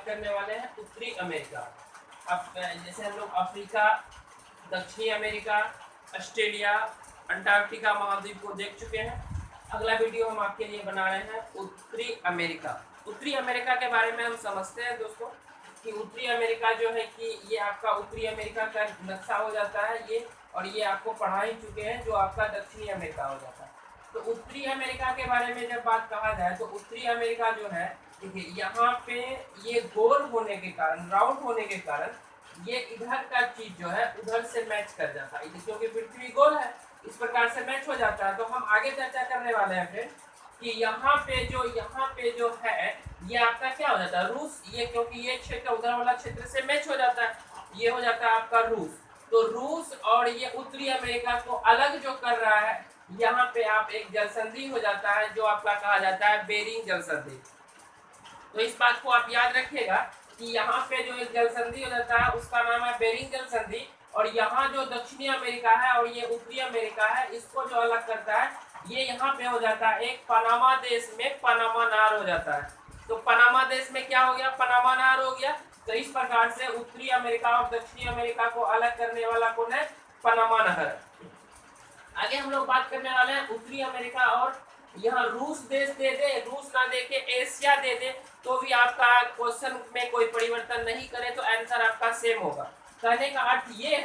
करने वाले हैं उत्तरी अमेरिका। अब जैसे हम लोग अफ्रीका, दक्षिणी अमेरिका, ऑस्ट्रेलिया, अंटार्कटिका महाद्वीप को देख चुके हैं। अगला वीडियो हम आपके लिए बना रहे हैं उत्तरी अमेरिका। उत्तरी अमेरिका के बारे में हम समझते हैं दोस्तों कि उत्तरी अमेरिका जो है कि ये आपका उत्तरी अमेरिका का नक्शा हो जाता है ये, और ये आपको पढ़ा ही चुके हैं जो आपका दक्षिणी अमेरिका हो जाता है। तो उत्तरी अमेरिका के बारे में जब बात कहा जाए तो उत्तरी अमेरिका जो है, देखिए यहाँ पे ये गोल होने के कारण, राउंड होने के कारण ये इधर का चीज जो है उधर से मैच कर जाता है, क्योंकि पृथ्वी गोल है, इस प्रकार से मैच हो जाता है। तो हम आगे चर्चा करने वाले हैं फ्रेंड कि यहाँ पे जो है ये आपका क्या हो जाता है, रूस। ये क्योंकि ये क्षेत्र उधर वाला क्षेत्र से मैच हो जाता है, ये हो जाता है आपका रूस। तो रूस और ये उत्तरी अमेरिका को अलग जो कर रहा है, यहाँ पे आप एक जल संधि हो जाता है जो आपका कहा जाता है बेरिंग जल संधि। तो इस बात को आप याद रखिएगा कि यहाँ पे जो एक जल संधि हो जाता है उसका नाम है बेरिंग जल संधि, और यहाँ जो दक्षिणी अमेरिका है और ये उत्तरी अमेरिका है, इसको जो अलग करता है ये यहाँ पे हो जाता है एक पनामा देश में पनामा नहर हो जाता है। तो पनामा देश में क्या हो गया, पनामा नहर हो गया। तो इस प्रकार से उत्तरी अमेरिका और दक्षिणी अमेरिका को अलग करने वाला कौन है, पनामा नहर। आगे हम लोग बात करने वाले हैं उत्तरी अमेरिका, और यहाँ रूस देश दे दे, रूस ना दे के एशिया दे दे तो भी आपका क्वेश्चन में कोई परिवर्तन नहीं करे तो आंसर आपका सेम होगा। कहने का अर्थ ये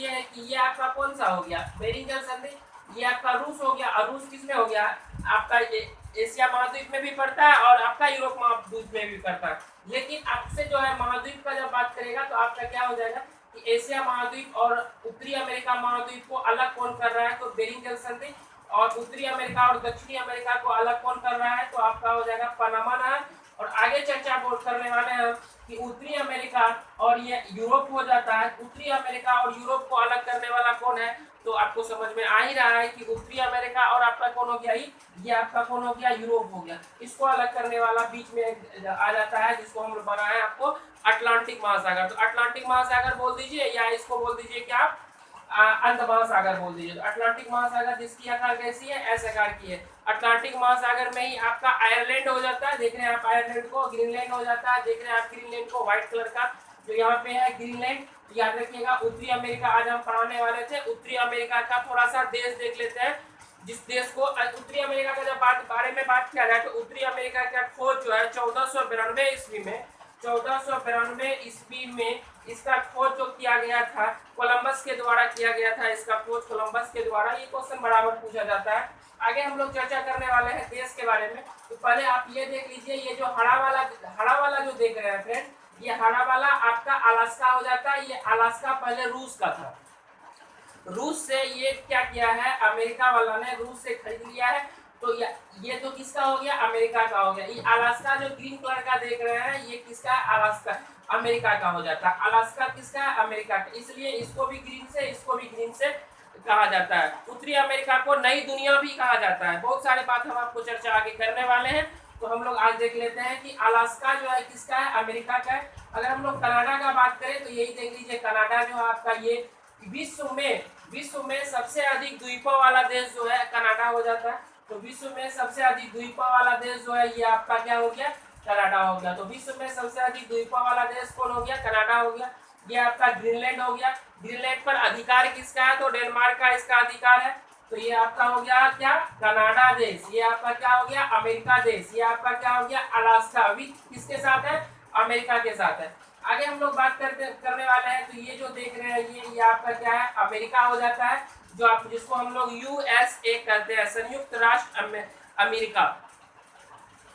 है कि ये आपका कौन सा हो गया, बेरिंग जल संधि, ये आपका रूस हो गया। और रूस किसमें हो गया, आपका एशिया महाद्वीप में भी पड़ता है और आपका यूरोप महाद्वीप में भी पड़ता है। लेकिन आपसे जो है महाद्वीप का जब बात करेगा तो आपका क्या हो जाएगा कि एशिया महाद्वीप और उत्तरी अमेरिका महाद्वीप को अलग कौन कर रहा है, तो बेरिंग जल संधि। और उत्तरी अमेरिका और दक्षिणी अमेरिका को अलग कौन कर रहा है, तो आपका हो जाएगा पनामा नहर। और आगे चर्चा करने वाले हैं कि उत्तरी अमेरिका और ये यूरोप हो जाता है। उत्तरी अमेरिका और यूरोप को अलग करने वाला कौन है, तो आपको समझ में आ ही रहा है कि उत्तरी अमेरिका और आपका कौन हो गया, ये आपका कौन हो गया, यूरोप हो गया। इसको अलग करने वाला बीच में आ जाता है जिसको हम बनाए आपको अटलांटिक महासागर। तो अटलांटिक महासागर बोल दीजिए, या इसको बोल दीजिए क्या आप अंत महासागर बोल दीजिए। तो अटलांटिक महासागर जिसकी आकार कैसी है, ऐसे आकार की है। अटलांटिक महासागर में ही आपका आयरलैंड हो जाता है, देख रहे हैं आप आयरलैंड को, ग्रीनलैंड हो जाता है, देख रहे हैं आप ग्रीनलैंड को, व्हाइट कलर का जो यहाँ पे है ग्रीनलैंड। याद रखिएगा उत्तरी अमेरिका आज हम पढ़ाने वाले थे। उत्तरी अमेरिका का थोड़ा सा देश देख लेते हैं, जिस देश को उत्तरी अमेरिका का जब बारे में बात किया जाए तो उत्तरी अमेरिका का खोज जो है 1492 ईस्वी में, 1492 ईस्वी में इसका खोज जो किया गया था कोलंबस के द्वारा किया गया था। इसका खोज कोलंबस के द्वारा, ये क्वेश्चन बराबर पूछा जाता है। आगे हम लोग चर्चा करने वाले हैं देश के बारे में। तो पहले आप ये देख लीजिए, ये जो हरा वाला जो देख रहे हैं फ्रेंड, ये हरा वाला आपका अलास्का हो जाता है। ये अलास्का पहले रूस का था, रूस से ये क्या किया है, अमेरिका वाला ने रूस से खरीद लिया है। तो ये तो किसका हो गया, अमेरिका का हो गया। ये अलास्का जो ग्रीन कलर का देख रहे हैं ये किसका, अलास्का अमेरिका का हो जाता है। अलास्का किसका है, अमेरिका का, इसलिए इसको भी ग्रीन से, इसको भी ग्रीन से कहा जाता है। उत्तरी अमेरिका को नई दुनिया भी कहा जाता है। बहुत सारे बात हम आपको चर्चा आगे करने वाले हैं। तो हम लोग आज देख लेते हैं कि अलास्का जो है किसका है, अमेरिका का है। अगर हम लोग कनाडा का बात करें तो यही देख लीजिए, कनाडा जो है आपका ये विश्व में सबसे अधिक द्वीपों वाला देश जो है कनाडा हो जाता है। तो विश्व में सबसे अधिक द्वीपों वाला देश जो है ये आपका क्या हो गया, कनाडा हो गया। तो विश्व में सबसे अधिक द्वीपों वाला देश कौन हो गया, कनाडा हो गया। ये आपका ग्रीनलैंड हो गया। ग्रीनलैंड पर अधिकार किसका है, तो डेनमार्क का इसका अधिकार है। तो ये आपका हो गया क्या, कनाडा देश। ये आपका क्या हो गया, अमेरिका देश। ये आपका क्या हो गया, अलास्का, अभी किसके साथ है, अमेरिका के साथ है। आगे हम लोग बात करने वाले हैं। तो ये जो देख रहे हैं ये आपका क्या है, अमेरिका हो जाता है, जो आप जिसको हम लोग यूएसए कहते हैं, संयुक्त राष्ट्र अमेरिका।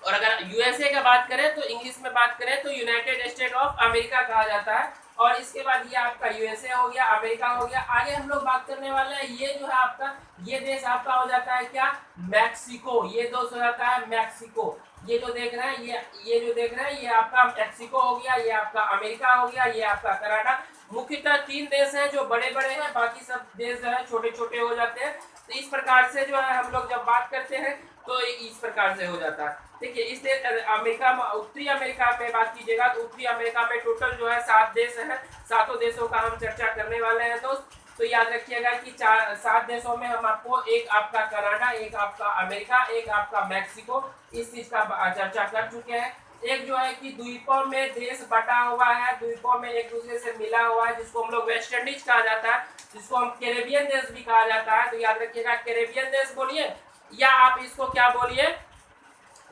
और अगर यूएसए का बात करें तो इंग्लिश में बात करें तो यूनाइटेड स्टेट ऑफ अमेरिका कहा जाता है। और इसके बाद ये आपका यूएसए हो गया, अमेरिका हो गया। आगे हम लोग बात करने वाले हैं, ये जो है आपका, ये देश आपका हो जाता है क्या, मैक्सिको। ये देश हो जाता है मैक्सिको। ये जो देख रहे हैं ये जो देख रहे हैं ये आपका मैक्सिको हो गया, ये आपका अमेरिका हो गया, ये आपका कनाडा। मुख्यतः 3 देश हैं जो बड़े बड़े हैं, बाकी सब देश जो है छोटे छोटे हो जाते हैं। तो इस प्रकार से जो है हम लोग जब बात करते हैं तो इस प्रकार से हो जाता है। देखिए इस देश अमेरिका, उत्तरी अमेरिका में बात कीजिएगा तो उत्तरी अमेरिका में टोटल जो है 7 देश हैं। 7 देशों का हम चर्चा करने वाले हैं दोस्त। तो याद रखिएगा कि 7 देशों में हम आपको, एक आपका कनाडा, एक आपका अमेरिका, एक आपका मैक्सिको, इस चीज का चर्चा कर चुके हैं। एक जो है कि द्वीपों में देश बटा हुआ है, द्वीपों में एक दूसरे से मिला हुआ है, जिसको हम लोग वेस्ट इंडीज कहा जाता है, जिसको हम कैरेबियन देश भी कहा जाता है। तो याद रखिएगा, कैरेबियन देश बोलिए या आप इसको क्या बोलिए,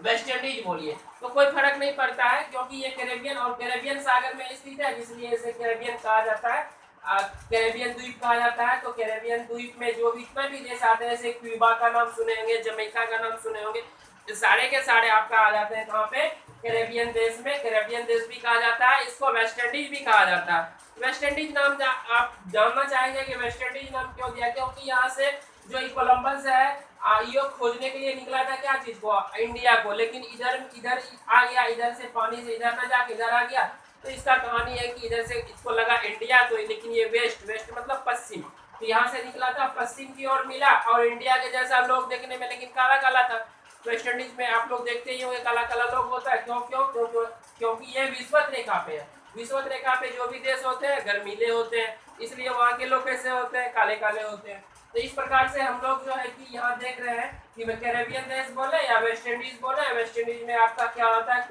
वेस्ट इंडीज बोलिए, तो कोई फर्क नहीं पड़ता है, क्योंकि ये कैरेबियन और कैरेबियन सागर में स्थित है, इसलिए इसे कैरेबियन कहा जाता है, कैरेबियन द्वीप कहा जाता है। तो कैरेबियन द्वीप में जो भी इतने भी देश आते हैं, जैसे क्यूबा का नाम सुने होंगे, जमैका का नाम सुने होंगे, सारे के सारे आपका आ जाते हैं कहाँ पे, कैरेबियन देश में। कैरेबियन देश भी कहा जाता है, इसको वेस्ट इंडीज भी कहा जाता है। वेस्ट इंडीज नाम आप जानना चाहेंगे कि वेस्ट इंडीज नाम क्यों दिया, क्योंकि यहाँ से जो कोलंबस है ये खोजने के लिए निकला था क्या चीज को, इंडिया को, लेकिन इधर इधर आ गया, इधर से पानी से इधर ना जाके इधर आ गया। तो इसका कहानी है कि इधर से इसको लगा इंडिया, तो लेकिन ये वेस्ट, वेस्ट मतलब पश्चिम, तो यहाँ से निकला था, पश्चिम की ओर मिला, और इंडिया के जैसा लोग देखने में लेकिन काला काला था। वेस्ट इंडीज में आप लोग देखते ही होंगे काला काला लोग होता है, क्यों क्यों क्यों, क्योंकि ये विषुवत रेखा पे है। विषुवत रेखा पे जो भी देश होते हैं गर्मीले होते हैं, इसलिए वहाँ के लोग कैसे होते हैं, काले काले होते हैं। तो इस प्रकार से हम लोग जो है कि यहाँ देख रहे हैं कि कैरेबियन देश बोले या वेस्ट इंडीज बोले। वेस्ट इंडीज में आपका क्या होता है,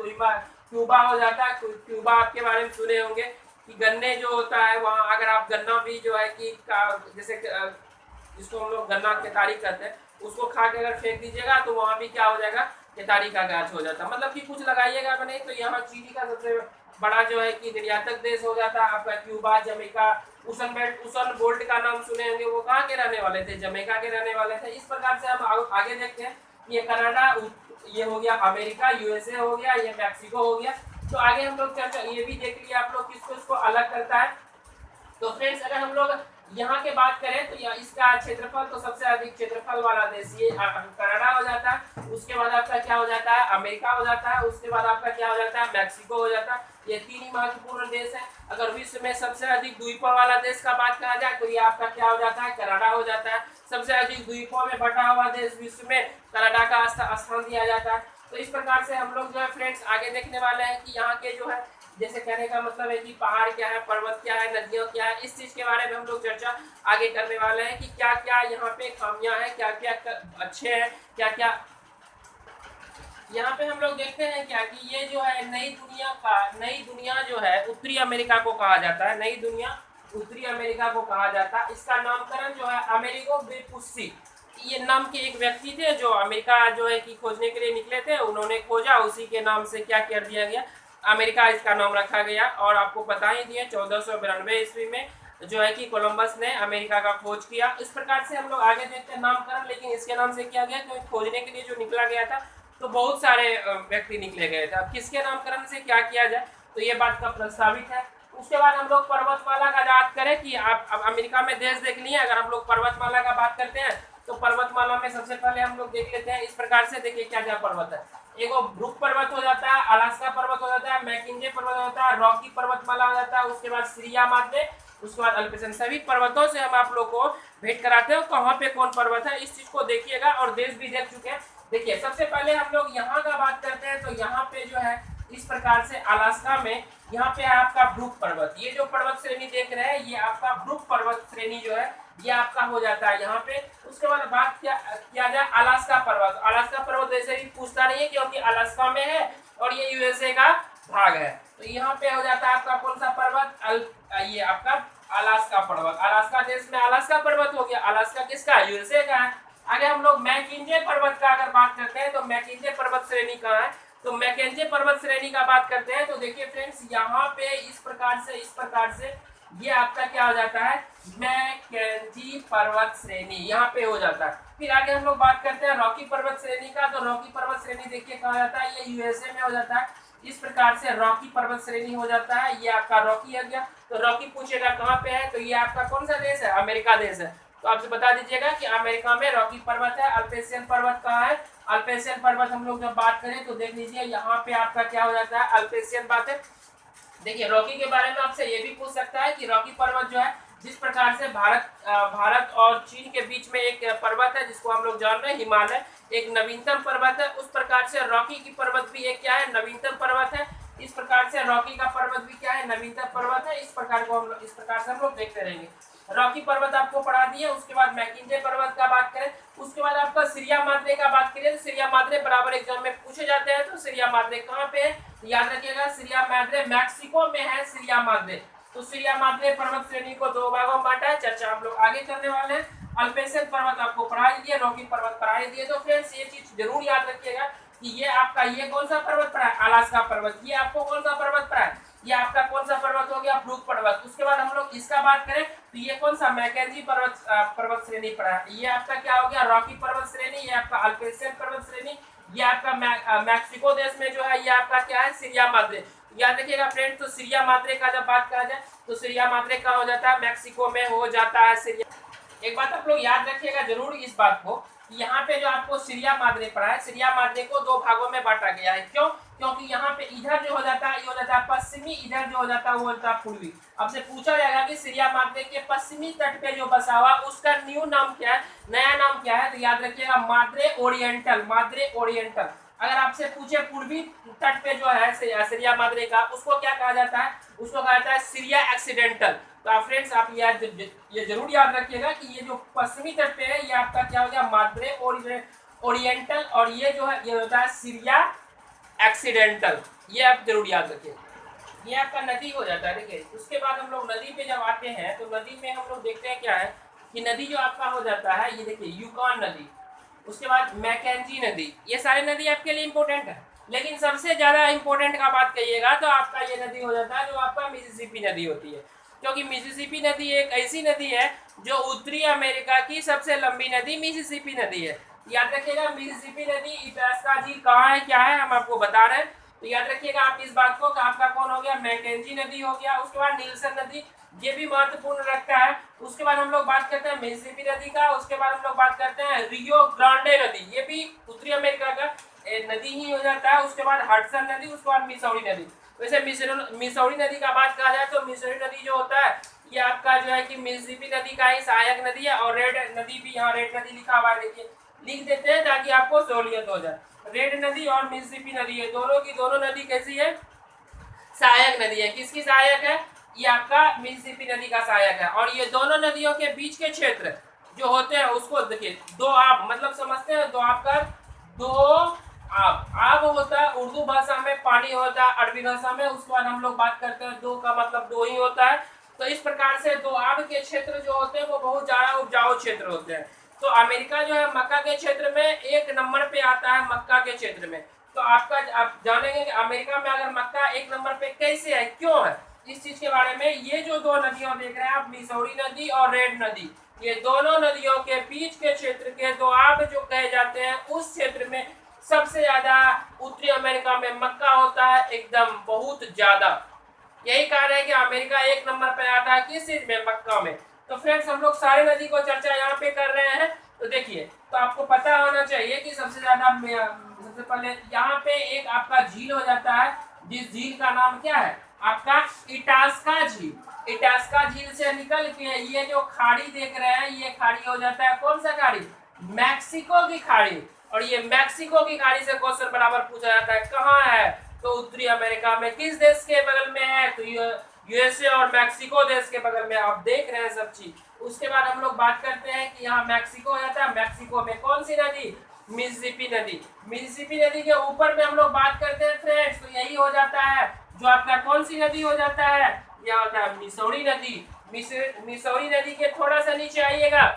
क्यूबा हो जाता है। क्यूबा आपके बारे में सुने होंगे कि गन्ने जो होता है वहाँ, अगर आप गन्ना भी जो है कि जैसे जिसको हम लोग गन्ना केतारी कहते हैं, उसको खा के अगर फेंक दीजिएगा तो वहाँ भी क्या हो जाएगा, केतारी का गाछ हो जाता है। मतलब कि कुछ लगाइएगा नहीं, तो यहाँ चीनी का सबसे बड़ा जो है कि निर्यातक देश हो जाता है आपका क्यूबा। जमैका, उसन बोल्ट का नाम सुने होंगे, वो कहाँ के रहने वाले थे, जमैका के रहने वाले थे। इस प्रकार से हम आगे देखते हैं, ये कनाडा, ये हो गया अमेरिका, यूएसए हो गया, ये मैक्सिको हो गया। तो आगे हम लोग चर्चा ये भी देख लिया आप लोग किसको इसको अलग करता है। तो फ्रेंड्स अगर हम लोग यहाँ के बात करें तो इसका क्षेत्रफल, तो सबसे अधिक क्षेत्रफल वाला देश ये कनाडा हो जाता है। उसके बाद आपका क्या हो जाता है, अमेरिका हो जाता है। उसके बाद आपका क्या हो जाता है, मैक्सिको हो जाता है। ये तीन ही महत्वपूर्ण देश है। अगर विश्व में सबसे अधिक द्वीपों वाला देश का बात कहा जाए तो ये आपका क्या हो जाता है, कनाडा हो जाता है। सबसे अधिक द्वीपों में बटा हुआ देश विश्व में कनाडा का स्थान दिया जाता है। तो इस प्रकार से हम लोग जो है फ्रेंड्स आगे देखने वाले हैं कि यहाँ के जो है, जैसे कहने का मतलब है कि पहाड़ क्या है, पर्वत क्या है, नदियों क्या है, इस चीज के बारे में हम लोग चर्चा आगे करने वाले हैं कि क्या क्या यहाँ पे खामियां हैं, क्या क्या अच्छे हैं, क्या क्या। यहाँ पे हम लोग देखते हैं क्या कि ये जो है नई दुनिया जो है उत्तरी अमेरिका को कहा जाता है। नई दुनिया उत्तरी अमेरिका को कहा जाता है। इसका नामकरण जो है अमेरिगो वेस्पुस्सी, ये नाम के एक व्यक्ति थे जो अमेरिका जो है कि खोजने के लिए निकले थे, उन्होंने खोजा, उसी के नाम से क्या कर दिया गया, अमेरिका इसका नाम रखा गया। और आपको पता ही दिया 1492 ईस्वी में जो है कि कोलंबस ने अमेरिका का खोज किया। इस प्रकार से हम लोग आगे देखते हैं नामकरण, लेकिन इसके नाम से किया गया क्योंकि खोजने के लिए जो निकला गया था तो बहुत सारे व्यक्ति निकले गए थे। अब किसके नामकरण से क्या किया जाए, तो ये बात का प्रस्तावित है। उसके बाद हम लोग पर्वतमाला का बात करें कि आप अब अमेरिका में देश देख लिए, अगर हम लोग पर्वतमाला का बात करते हैं तो पर्वतमाला में सबसे पहले हम लोग देख लेते हैं इस प्रकार से। देखिए क्या क्या पर्वत है, एगो ब्रुक पर्वत हो जाता है, अलास्का पर्वत हो जाता है, मैकिंजे पर्वत होता है, रॉकी पर्वतमाला हो जाता है, उसके बाद सीरिया माते, उसके बाद अल्पेशन। सभी पर्वतों से हम आप लोग को भेंट कराते हैं कहाँ पे कौन पर्वत है, इस चीज को देखिएगा। और देश भी देख चुके हैं। देखिए सबसे पहले हम लोग यहाँ का बात करते हैं, तो यहाँ पे जो है इस प्रकार से अलास्का में यहाँ पे आपका ब्रुक पर्वत, ये जो पर्वत श्रेणी देख रहे हैं ये आपका ब्रुक पर्वत श्रेणी जो है ये आपका हो जाता है यहाँ पे। उसके बाद बात किया जाए अलास्का पर्वत। अलास्का पर्वत ऐसे भी पूछता नहीं है क्योंकि अलास्का में है और ये यूएसए का भाग है। तो यहाँ पे हो जाता है आपका कौन सा पर्वत, ये आपका अलास्का पर्वत। अलास्का देश में अलास्का पर्वत हो गया। अलास्का किसका है, यूएसए का है। आगे हम लोग मैकिंजे पर्वत का अगर बात करते हैं तो मैकिंजे पर्वत श्रेणी कहाँ है, तो मैकेंजे पर्वत श्रेणी का बात करते हैं। तो देखिए फ्रेंड्स यहाँ पे इस प्रकार से ये आपका क्या हो जाता है, मैकेंजी पर्वत श्रेणी यहाँ पे हो जाता है। फिर आगे हम लोग बात करते हैं रॉकी पर्वत श्रेणी का। तो रॉकी पर्वत श्रेणी देखिए कहा जाता है, ये यूएसए में हो जाता है। इस प्रकार से रॉकी पर्वत श्रेणी हो जाता है, ये आपका रॉकी आ गया। तो रॉकी पूछेगा कहाँ पे है, तो ये आपका कौन सा देश है, अमेरिका देश है। तो आपसे बता दीजिएगा कि अमेरिका में रॉकी पर्वत है। अल्पेशियन पर्वत कहाँ है, अल्पेशियन पर्वत हम लोग जब बात करें तो देख लीजिए यहाँ पे आपका क्या हो जाता है, अल्पेशियन बात है। देखिए रॉकी के बारे में आपसे ये भी पूछ सकता है कि रॉकी पर्वत जो है जिस प्रकार से भारत और चीन के बीच में एक पर्वत है जिसको हम लोग जान रहे हैं हिमालय, एक नवीनतम पर्वत है, उस प्रकार से रॉकी की पर्वत भी एक क्या है, नवीनतम पर्वत है। इस प्रकार से रॉकी का पर्वत भी क्या है, नवीनतम पर्वत है। इस प्रकार से हम लोग देखते रहेंगे। रॉकी पर्वत आपको पढ़ा दिया। उसके बाद मैकिंजे पर्वत का बात करें, उसके बाद आपका सीरिया माद्रे का बात करें तो सीरिया माद्रे बराबर एग्जाम में पूछे जाते हैं। तो सीरिया माद्रे कहाँ पे है, याद रखिएगा सीरिया माद्रे मैक्सिको में है सीरिया माद्रे। तो सीरिया माद्रे पर्वत श्रेणी को दो भागों में बांटा है, चर्चा हम लोग आगे करने वाले हैं। अल्पेशन पर्वत आपको पढ़ा दिए, रॉकी पर्वत पढ़ा दिए। तो फ्रेंड्स ये चीज जरूर याद रखिएगा कि ये आपका ये कौन सा पर्वत पड़ा है, अलास्का पर्वत। ये आपको कौन सा पर्वत पड़ा है, ये आपका कौन सा पर्वत हो गया, ब्रूक पर्वत। उसके बाद हम लोग इसका बात करें तो ये कौन सा मैकेंजी पर्वत श्रेणी पड़ा है, ये आपका क्या हो गया, रॉकी पर्वत श्रेणी। ये आपका अल्पेशियन पर्वत श्रेणी। ये आपका मैक्सिको देश में जो है ये आपका क्या है, सीरिया माद्रे। याद रखिएगा फ्रेंड्स, तो सीरिया माद्रे का जब बात करा जाए तो सीरिया माद्रे का हो जाता है मैक्सिको में हो जाता है सीरिया। एक बात आप लोग याद रखिएगा जरूर इस बात को, यहाँ पे जो आपको सीरिया माद्रे पड़ा है, सीरिया माद्रे को दो भागों में बांटा गया है। क्यों, क्योंकि यहाँ पे इधर जो हो जाता है ये हो जाता है पश्चिमी, इधर जो हो जाता है वो होता है पूर्वी। अब से पूछा जाएगा कि सीरिया माद्रे के पश्चिमी तट पे जो बसा हुआ उसका न्यू नाम क्या है, नया नाम क्या है, तो याद रखिएगा माद्रे ओरिएंटल, माद्रे ओरिएंटल। अगर आपसे पूछे पूर्वी तट पे जो है सीरिया माद्रे का, उसको क्या कहा जाता है, उसको कहा जाता है सीरिया एक्सीडेंटल। तो फ्रेंड्स आप ये जरूर याद रखिएगा कि ये जो पश्चिमी तट पे है ये आपका क्या हो गया, माद्रे ओरिएंटल, और ये जो है ये होता है सीरिया एक्सीडेंटल। ये आप जरूर याद रखिएगा। ये आपका नदी हो जाता है। देखिए उसके बाद हम लोग नदी पे जब आते हैं तो नदी में हम लोग देखते हैं क्या है कि नदी जो आपका हो जाता है, ये देखिए यूकॉन नदी, उसके बाद मैकेंजी नदी। ये सारी नदी आपके लिए इंपॉर्टेंट है, लेकिन सबसे ज्यादा इंपॉर्टेंट का बात कहिएगा तो आपका ये नदी हो जाता है जो आपका मिसिसिपी नदी होती है। क्योंकि मिसिसिपी नदी एक ऐसी नदी है जो उत्तरी अमेरिका की सबसे लंबी नदी मिसिसिपी नदी है। याद रखिएगा मिसिसिपी नदी इटास्का झील कहाँ है, क्या है, हम आपको बता रहे हैं। तो याद रखिएगा आप इस बात को, आपका कौन हो गया, मैकेंजी नदी हो गया। उसके बाद नीलसन नदी, ये भी महत्वपूर्ण रखता है। उसके बाद हम लोग बात करते हैं मिसिसिपी नदी का। उसके बाद हम लोग बात करते हैं रियो ग्रांडे नदी, ये भी उत्तरी अमेरिका का नदी ही हो जाता है। उसके बाद हडसन नदी, उसके बाद मिसौरी नदी। वैसे मिसौरी नदी का बात कहा जाए तो मिसौरी नदी जो होता है ये आपका जो है कि मिसिसिपी नदी का ही सहायक नदी है। और रेड नदी भी, यहाँ रेड नदी लिखा हुआ है, देखिए लिख देते हैं ताकि आपको सहूलियत हो जाए। रेड नदी और मिसिसिपी नदी है, दोनों की दोनों नदी कैसी है, सहायक नदी है। किसकी सहायक है, ये आपका मिसिसिपी नदी का सहायक है। और ये दोनों नदियों के बीच के क्षेत्र जो होते हैं उसको देखिए दो आप मतलब समझते हैं, दो आपका दो आब होता है, उर्दू भाषा में पानी होता है, अरबी भाषा में। उसके बाद हम लोग बात करते हैं दो का मतलब दो ही होता है। तो इस प्रकार से दो आब के क्षेत्र जो होते हैं वो बहुत ज्यादा उपजाऊ क्षेत्र होते हैं। तो अमेरिका जो है मक्का के क्षेत्र में एक नंबर पे आता है, मक्का के क्षेत्र में। तो आपका आप जानेंगे कि अमेरिका में अगर मक्का एक नंबर पे कैसे है, क्यों है, इस चीज के बारे में। ये जो दो नदियां देख रहे हैं आप, मिसौरी नदी और रेड नदी, ये दोनों नदियों के बीच के क्षेत्र के दो आब जो कहे जाते हैं, उस क्षेत्र में सबसे ज्यादा उत्तरी अमेरिका में मक्का होता है, एकदम बहुत ज्यादा। यही कारण है कि अमेरिका एक नंबर पे आता है, किस चीज में, मक्का में। तो फ्रेंड्स हम लोग सारे नदी को चर्चा यहाँ पे कर रहे हैं। तो देखिए, तो आपको पता होना चाहिए कि सबसे ज्यादा सबसे पहले यहाँ पे एक आपका झील हो जाता है, जिस झील का नाम क्या है, आपका इटास्का झील। इटास्का झील से निकल के ये जो खाड़ी देख रहे हैं, ये खाड़ी हो जाता है कौन सा खाड़ी, मैक्सिको की खाड़ी। और ये मैक्सिको की खाड़ी से क्वेश्चन बराबर पूछा जाता है, कहाँ है, तो उत्तरी अमेरिका में। किस देश के बगल में है, तो यूएसए और मैक्सिको देश के बगल में। आप देख रहे हैं सब चीज। उसके बाद हम लोग बात करते हैं कि यहाँ मैक्सिको हो जाता है, मैक्सिको में कौन सी नदी, मिसिसिपी नदी। मिसिसिपी नदी के ऊपर में हम लोग बात करते हैं फ्रेंड्स, तो यही हो जाता है जो आपका कौन सी नदी हो जाता है, यह होता है मिसौरी नदी। मिसौरी नदी के थोड़ा सा नीचे आइएगा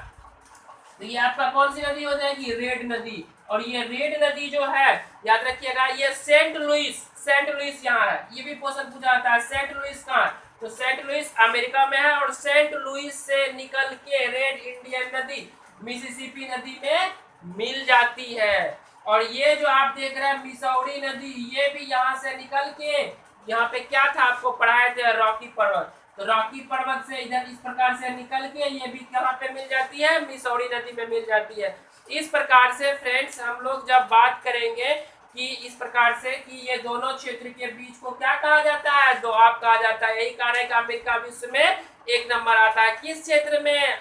तो ये आपका कौन सी नदी हो जाएगी, रेड नदी। और ये रेड नदी जो है याद रखिएगा, ये सेंट लुइस यहाँ है। ये भी क्वेश्चन पूछा जाता है, सेंट लुइस कहाँ है, तो सेंट लुइस अमेरिका में है। और सेंट लुइस से निकल के रेड इंडियन नदी मिसिसिपी नदी में मिल जाती है। और ये जो आप देख रहे हैं मिसौरी नदी, ये भी यहाँ से निकल के यहाँ पे क्या था आपको पढ़ाए थे, रॉकी पर्वत। तो रॉकी पर्वत से इधर इस प्रकार से निकल के ये भी कहाँ पे मिल जाती है, मिसौरी नदी में मिल जाती है। इस प्रकार से फ्रेंड्स हम लोग जब बात करेंगे कि इस प्रकार से कि ये दोनों क्षेत्र के बीच को क्या कहा जाता है, दोआब कहा जाता है। यही कारण है कि अमेरिका विश्व में एक नंबर आता है, किस क्षेत्र में,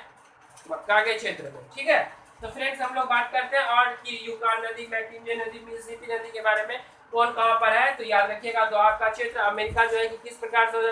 मक्का के क्षेत्र में। ठीक है, तो फ्रेंड्स हम लोग बात करते हैं और कि यूकॉन नदी, मैकिंजे नदी, मिसिसिपी नदी के बारे में कौन कहाँ पर है। तो याद रखिएगा दोआब का क्षेत्र अमेरिका जो है कि किस प्रकार से।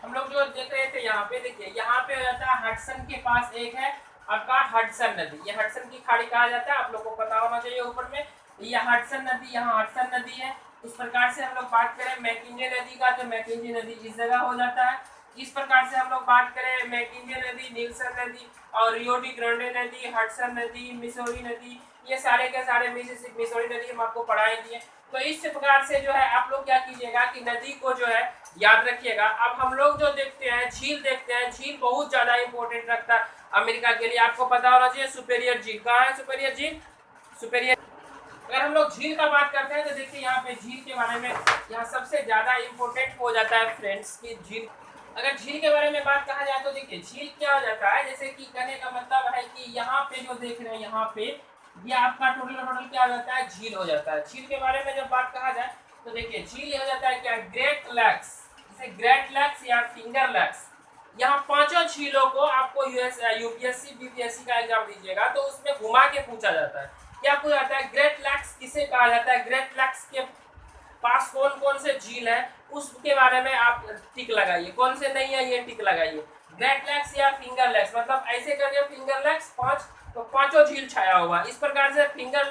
हम लोग जो देख रहे थे यहाँ पे, देखिए यहाँ पे हो जाता है हडसन के पास एक है आपका हडसन नदी, ये हडसन की खाड़ी कहा जाता है, आप लोग को पता होना चाहिए ऊपर में। ये हडसन नदी, यहाँ हडसन नदी है। इस प्रकार से हम लोग बात करें मैकिंजे नदी का, तो मैकिंजे नदी इस जगह हो जाता है। इस प्रकार से हम लोग बात करें मैकिंजे नदी, नीलसन नदी और रियो डी ग्रांडे नदी, हडसन नदी, मिसौरी नदी, ये सारे के सारे मिसिसिपी मिसौरी नदी हम आपको पढ़ाएंगे। तो इस प्रकार से जो है आप लोग क्या कीजिएगा कि नदी को जो है याद रखिएगा। अब हम लोग जो देखते हैं झील देखते हैं, झील बहुत ज्यादा इंपॉर्टेंट रखता है अमेरिका के लिए, आपको पता होना चाहिए। सुपेरियर झील कहाँ है? सुपेरियर झील, सुपेरियर। अगर हम लोग झील का बात करते हैं तो देखिए यहाँ पे झील के बारे में यहाँ सबसे ज्यादा इंपॉर्टेंट हो जाता है फ्रेंड्स की झील। अगर झील के बारे में बात कहा जाए तो देखिए झील क्या हो जाता है, जैसे कि कहने का मतलब है कि यहाँ पे जो देख रहे हैं यहाँ पे ये आपका टोटल क्या हो जाता है? झील हो जाता है। झील के बारे में जब बात कहा जाए तो देखिए झील हो जाता है क्या? ग्रेट लैक्स, जैसे ग्रेट लैक्स या फिंगर लैक्स। यहाँ पांचों झीलों को आपको यूपीएससी बीपीएससी का एग्जाम दीजिएगा तो उसमें घुमा के पूछा जाता है। क्या पूछा जाता है? ग्रेट लैक्स किसे कहा जाता है? ग्रेट लैक्स के पास कौन कौन से झील है उसके बारे में आप टिक लगाइए, कौन से नहीं है ये टिक लगाइए। ग्रेट लैक्स या फिंगर लैक्स, मतलब ऐसे करके फिंगर लैक्स पांच, तो पांचों झील छाया हुआ। इस प्रकार से फिंगर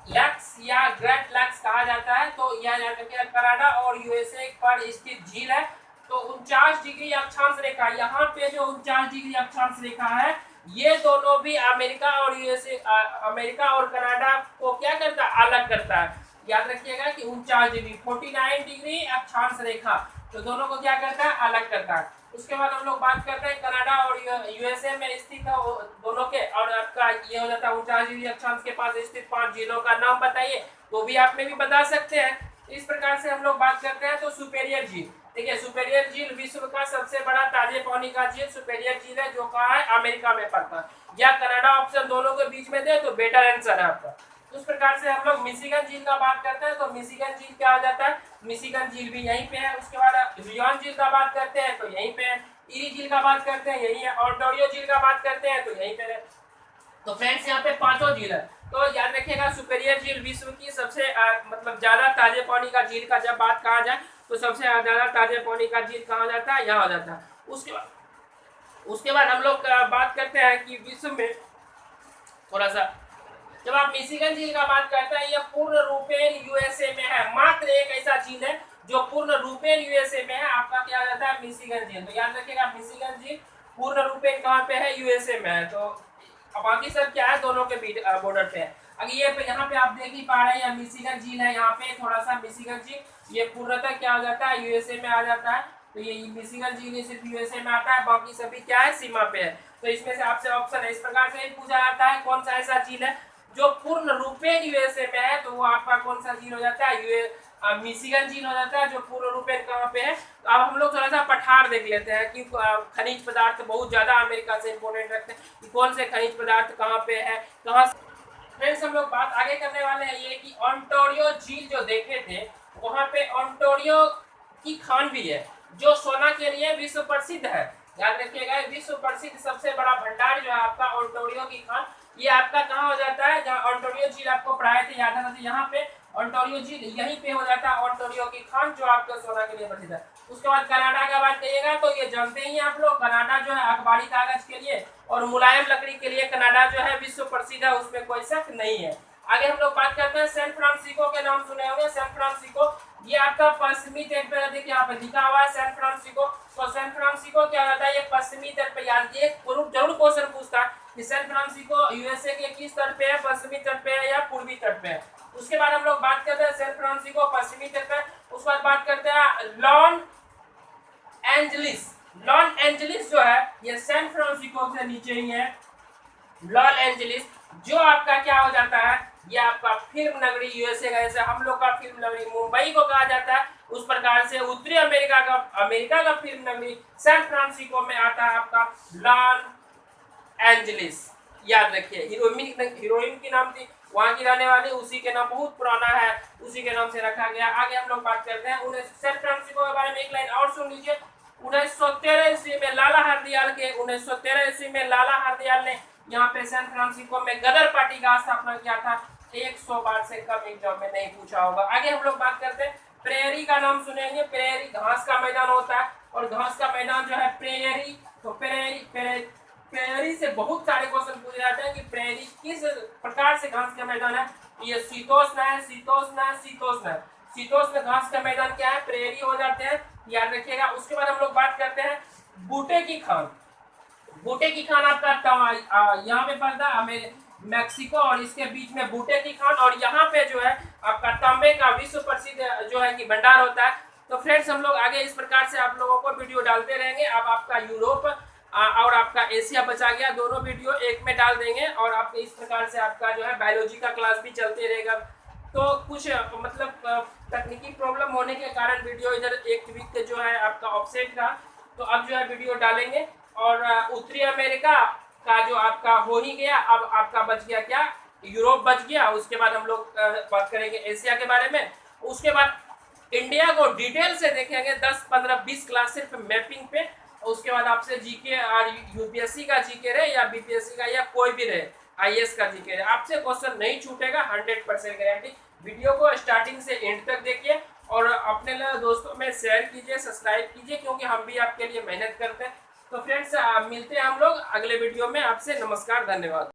लैक्स या ग्रेट लैक्स कहा जाता है। तो यह कनाडा और यूएसए पर स्थित झील है। तो 49 डिग्री अक्षांश रेखा, यहाँ पे जो 49 डिग्री अक्षांश रेखा है ये दोनों भी अमेरिका और यूएसए, अमेरिका और कनाडा को क्या करता है? अलग करता है। याद रखिएगा कि 49 डिग्री 49 डिग्री अक्षांश रेखा, तो दोनों को क्या करता है? अलग करता है। उसके बाद हम लोग बात करते हैं कनाडा और यूएसए में स्थित है दोनों के, और आपका ये हो जाता है 49 डिग्री अक्षांश के पास स्थित 5 जिलों का नाम बताइए, तो भी आप में भी बता सकते हैं। इस प्रकार से हम लोग बात करते हैं। तो सुपेरियर झील, देखिए सुपेरियर झील विश्व का सबसे बड़ा ताजे पानी का झील सुपेरियर झील है, जो कहाँ है? अमेरिका में पड़ता है। या कनाडा ऑप्शन दोनों के बीच में दे तो बेटर आंसर है आपका। उस प्रकार से हम लोग मिशिगन झील का बात करते हैं। तो मिशिगन झील क्या हो जाता है? मिशिगन झील भी यहीं पे है। उसके बाद रियोन झील का बात करते हैं तो यहीं पे है। इरी झील का बात करते हैं यही है। ओंटारियो झील का बात करते हैं तो यहीं पे है। तो फ्रेंड्स यहाँ पे पांचों झील है। तो याद रखिएगा सुपेरियर झील विश्व की सबसे मतलब ज्यादा ताजे पानी का झील का जब बात कहा जाए तो सबसे ज्यादा ताजे पानी का झील कहा जाता है? यहाँ हो जाता है। उसके बाद हम लोग बात करते हैं कि विश्व में थोड़ा सा, जब आप मिशिगन झील का बात करते हैं, यह पूर्ण रूपेण यूएसए में है। मात्र एक ऐसा झील है जो पूर्ण रूपेण यूएसए में है, आपका क्या हो जाता है? मिशिगन झील। तो याद रखिएगा मिशिगन झील पूर्ण रूपेण कहाँ पे है? यूएसए में है। तो बाकी सब क्या है? दोनों के बीच बॉर्डर पे है। अगर ये पे यहाँ पे आप देख ही पा रहे हैं मिशिगन झील है, यहाँ पे थोड़ा सा मिशिगन झील ये पूर्णतः क्या हो जाता है? यूएसए में आ जाता है। तो ये मिशिगन झील सिर्फ यूएसए में आता है, बाकी सभी क्या है? सीमा पे है। तो इसमें से आपसे ऑप्शन है, इस प्रकार से पूछा जाता है कौन सा ऐसा झील है जो पूर्ण रूपेण यूएसए में है, तो वो आपका कौन सा झील हो जाता है? मिशिगन झील हो जाता है, जो पूर्ण रूपेण कहाँ पे है। तो अब हम लोग थोड़ा सा पठार देख लेते हैं कि खनिज पदार्थ बहुत ज्यादा अमेरिका से इंपोर्टेंट रखते हैं कि कौन से खनिज पदार्थ कहाँ पे है, कहाँ। फ्रेंड्स हम लोग बात आगे करने वाले हैं ये कि ओंटारियो झील जो देखे थे वहाँ पे ओंटारियो की खान भी है जो सोना के लिए विश्व प्रसिद्ध है। याद रखिएगा विश्व प्रसिद्ध सबसे बड़ा भंडार जो है आपका ओंटारियो की खान, ये आपका कहाँ हो जाता है? जहाँ ओंटारियो झील आपको पढ़ाए थे याद है, यहाँ पे ओंटारियो झील यहीं पे हो जाता है ओंटारियो की खान जो आपका सोना के लिए प्रसिद्ध है। उसके बाद कनाडा का बात करिएगा तो ये जानते ही आप लोग, कनाडा जो है अखबारी कागज के लिए और मुलायम लकड़ी के लिए कनाडा जो है विश्व प्रसिद्ध है, उसमें कोई शक नहीं है। आगे हम लोग बात करते हैं सैन फ्रांसिस्को के नाम सुने होंगे। सैन फ्रांसिस्को ये आपका पश्चिमी तट पे, देखिए यहाँ पे लिखा हुआ है सैन फ्रांसिस्को। तो सैन फ्रांसिस्को क्या होता है? ये पश्चिमी तट पे, याद ये जरूर क्वेश्चन पूछता है कि सैन फ्रांसिस्को यूएसए के किस तट पे है? पश्चिमी तट पे है या पूर्वी तट पे है। उसके बाद हम लोग बात करते हैं सैन फ्रांसिस्को पश्चिमी तट पे। उसके बाद बात करते हैं लॉस एंजलिस। लॉस एंजलिस जो है ये सैन फ्रांसिस्को से नीचे ही है। लॉस एंजलिस जो आपका क्या हो जाता है? ये आपका फिल्म नगरी यूएसए का, जैसे हम लोग का फिल्म नगरी मुंबई को कहा जाता है, उस प्रकार से उत्तरी अमेरिका का फिल्म नगरी सैन फ्रांसिस्को में आता है आपका लॉस एंजलिस। याद रखिए हीरोइन की नाम थी वहां की रहने वाली, उसी के नाम बहुत पुराना है, उसी के नाम से रखा गया। आगे हम लोग बात करते हैं सैन फ्रांसिस्को के बारे में। एक लाइन और सुन लीजिए। 1913 ईस्वी में लाला हरदयाल ने यहाँ पे सैन फ्रांसिस्को में गदर पार्टी का स्थापना किया था। 100 बार से कम एग्जाम में नहीं पूछा होगा। आगे हम लोग बात करते हैं प्रेयरी का नाम सुनेंगे, प्रेयरी घास का मैदान होता है, और घास का मैदान जो है प्रेयरी। तो प्रेयरी से बहुत सारे क्वेश्चन पूछे जाते हैं कि प्रेयरी किस प्रकार से घास का मैदान है। ये शीतोष्ण है, शीतोष्ण है, शीतोष्ण है। शीतोष्ण घास का मैदान क्या है, प्रेयरी हो जाते हैं, याद रखिएगा। उसके बाद हम लोग बात करते हैं बूटे की खान। बूटे की खान आपका यहाँ पे पड़ता है मैक्सिको और इसके बीच में बूटे की खान, और यहाँ पे जो है आपका तांबे का विश्व प्रसिद्ध जो है कि भंडार होता है। तो फ्रेंड्स हम लोग आगे इस प्रकार से आप लोगों को वीडियो डालते रहेंगे। अब आपका यूरोप और आपका एशिया बचा गया, दोनों वीडियो एक में डाल देंगे, और आप इस प्रकार से आपका जो है बायोलॉजी का क्लास भी चलते रहेगा। तो कुछ मतलब तकनीकी प्रॉब्लम होने के कारण वीडियो इधर एक वीक जो है आपका ऑफसेट रहा, तो अब जो है वीडियो डालेंगे। और उत्तरी अमेरिका का जो आपका हो ही गया, अब आपका बच गया क्या, यूरोप बच गया। उसके बाद हम लोग बात करेंगे एशिया के बारे में। उसके बाद इंडिया को डिटेल से देखेंगे 10, 15, 20 क्लास सिर्फ मैपिंग पे। उसके बाद आपसे जीके और यूपीएससी का जीके रहे या बीपीएससी का या कोई भी रहे, आईएएस का जीके रहे, आपसे क्वेश्चन नहीं छूटेगा, 100% गारंटी। वीडियो को स्टार्टिंग से एंड तक देखिए और अपने दोस्तों में शेयर कीजिए, सब्सक्राइब कीजिए, क्योंकि हम भी आपके लिए मेहनत करते हैं। तो फ्रेंड्स मिलते हैं हम लोग अगले वीडियो में। आपसे नमस्कार, धन्यवाद।